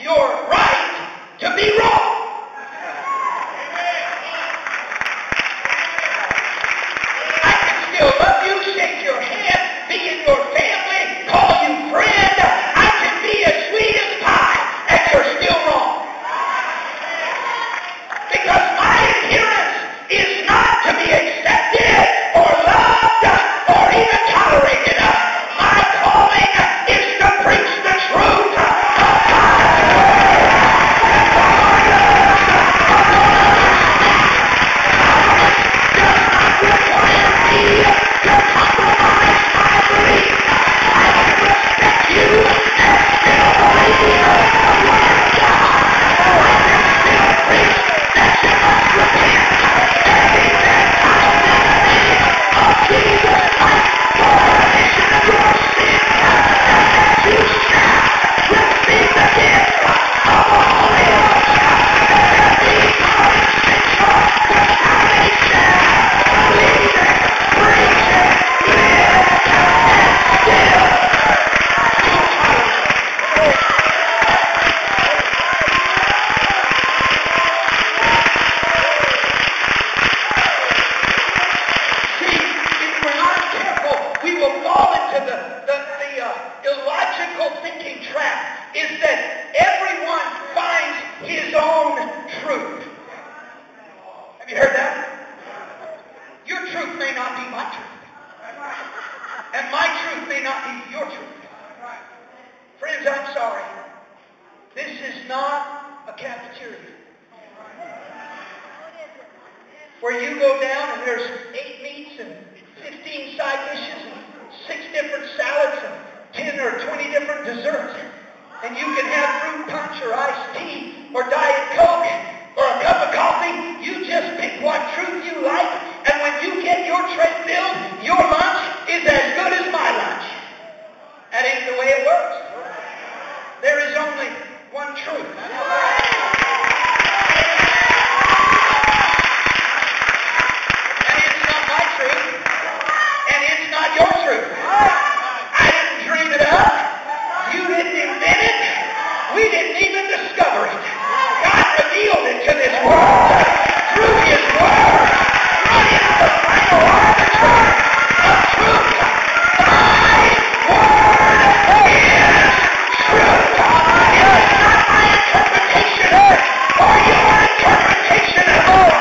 your right to be wrong. I can still love you, shake your hand, be in your family, call you friend. I can be as sweet as pie, and you're still wrong. Because my appearance is not to be accepted or loved or even tolerated. My calling is to preach the truth of God's word. Does not require me to compromise my belief. I can respect you and still believe the word of God. I can still preach that you must repent and be baptized in the name of Jesus Christ for the remission of your sins, and that you shall receive the gift of the Holy Ghost, and that be essential for salvation. Believe it, preach it, live, and still we will fall into the illogical thinking trap is that everyone finds his own truth. Have you heard that? Your truth may not be my truth. And my truth may not be your truth. Friends, I'm sorry. This is not a cafeteria where you go down and there's 8 meats and 15 side dishes and 6 different salads and 10 or 20 different desserts. And you can have fruit punch or iced tea or Diet Coke or a cup of coffee. You just pick what truth you like. And when you get your tray filled, your lunch is as good as my lunch. That ain't the way it works. There is only one truth. Your truth. I didn't dream it up. You didn't invent it. We didn't even discover it. God revealed it to this world through His Word. What is the final arbiter of truth? My Word is truth. It is not my interpretation or your interpretation at all.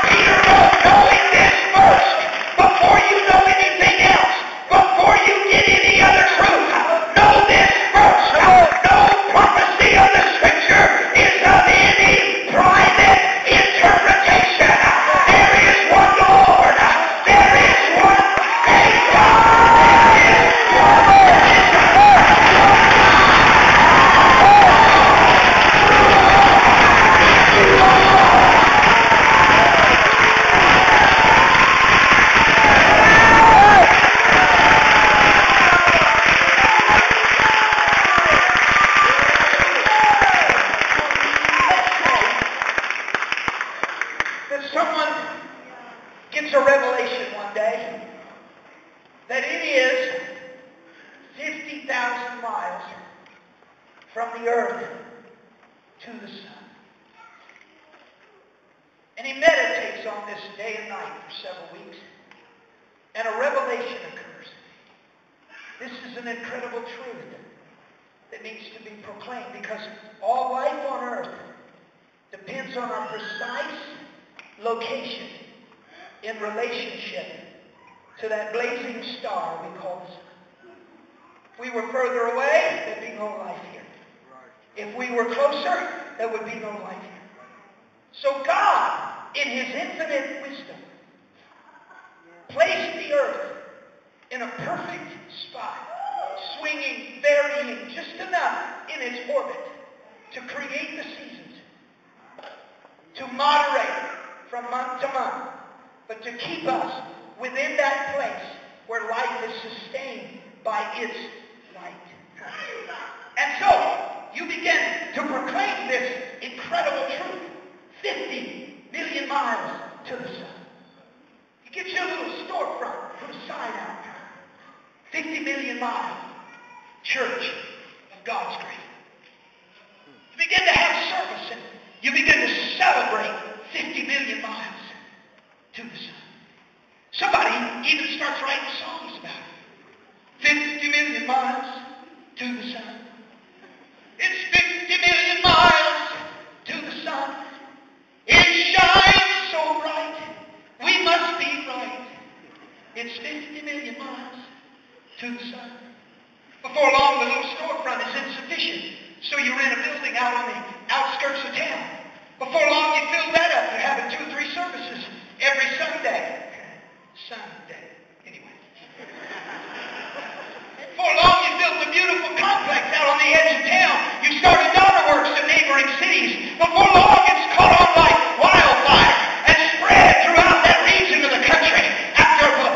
Peter wrote knowing this first before you know anything else. Before you get any other truth, know this first. No prophecy of the Scripture is of any private interpretation. There is one Lord. There is one Savior. There is one someone gets a revelation one day that it is 50,000 miles from the earth to the sun. And he meditates on this day and night for several weeks. And a revelation occurs. This is an incredible truth that needs to be proclaimed because all life on earth depends on our precise location in relationship to that blazing star we call the sun. If we were further away, there'd be no life here. If we were closer, there would be no life here. So God, in His infinite wisdom, placed the earth in a perfect spot, swinging, varying just enough in its orbit to create the seasons, to moderate from month to month, but to keep us within that place where life is sustained by its light. And so, you begin to proclaim this incredible truth. 50 million miles to the sun. You get your little storefront, put a sign out. 50 million miles. Church of God's grace. You begin you begin to celebrate 50 million miles to the sun. Somebody even starts writing songs about it. 50 million miles to the sun. It's 50 million miles to the sun. It shines so bright. We must be right. It's 50 million miles to the sun. Before long, the little storefront is insufficient, so you rent a building out on the outskirts of town. Before long, you fill that up. You're having 2 or 3 services every Sunday. Sunday. Anyway. Before long, you built a beautiful complex out on the edge of town. You started dollar works in neighboring cities. Before long, it's caught on like wildfire and spread throughout that region of the country. After a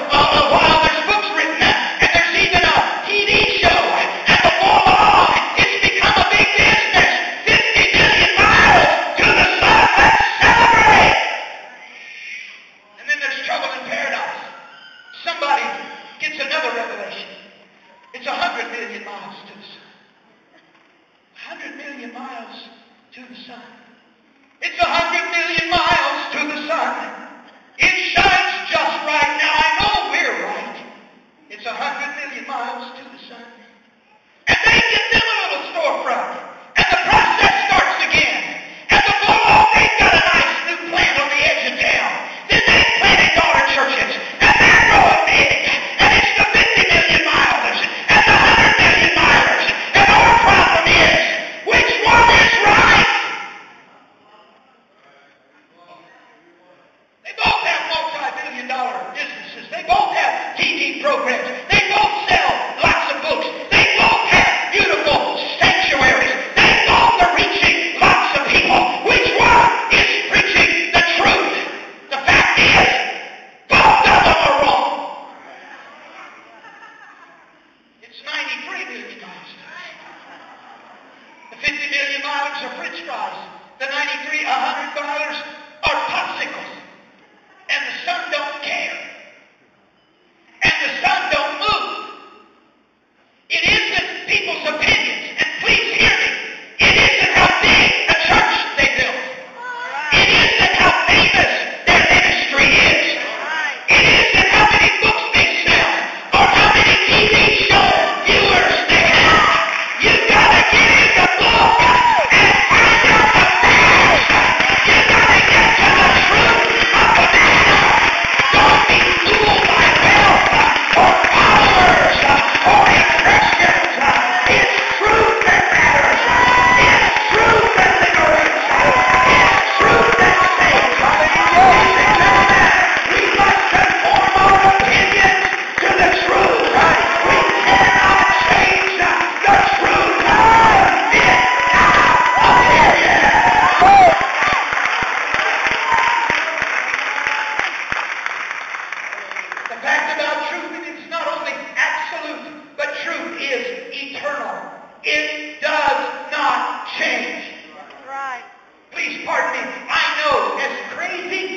while, there's books written, and there's even a TV show. And before long, it's become a big business. 50 million miles to the sun. Let's celebrate! And then there's trouble in paradise. Somebody gets another revelation. It's 100 million miles to the sun. 100 million miles to the sun. It's 100 million miles to the sun. It shines just right. Now I know we're right. It's 100 million miles to the sun. And they get them a little storefront. And the process starts again. And before long, they've got a nice new plant on the edge of town. Then they've planted daughter churches. And they're growing big. And it's the 50 million milers. And the 100 million milers. And our problem is, which one is right? They both have multi-billion-dollar businesses. They both have TV programs. They both sell lots of books. They both have beautiful sanctuaries. They both are reaching lots of people. Which one is preaching the truth? The fact is, both of them are wrong. It's 93 million miles. The 50 million miles are French fries. The 93, 100 miles are popsicles. And the sun don't care. And the sun don't move. It isn't people's opinions. And please hear me. It isn't how big a church they built. It isn't how famous their ministry is. It isn't how many books they sell or how many TV show viewers they have. You've got to get in the book and find out the facts. You've got to get to the truth of the matter. Don't be fooled by wealth or followers or impressions. It's truth that matters. It's truth that liberates. It's truth that saves. Ladies and gentlemen, we must conform our opinions to the truth. We cannot change the truth. It's our opinion. The fact about truth is it's not only absolute, but truth is eternal. It does not change. Right. Please pardon me. I know, as crazy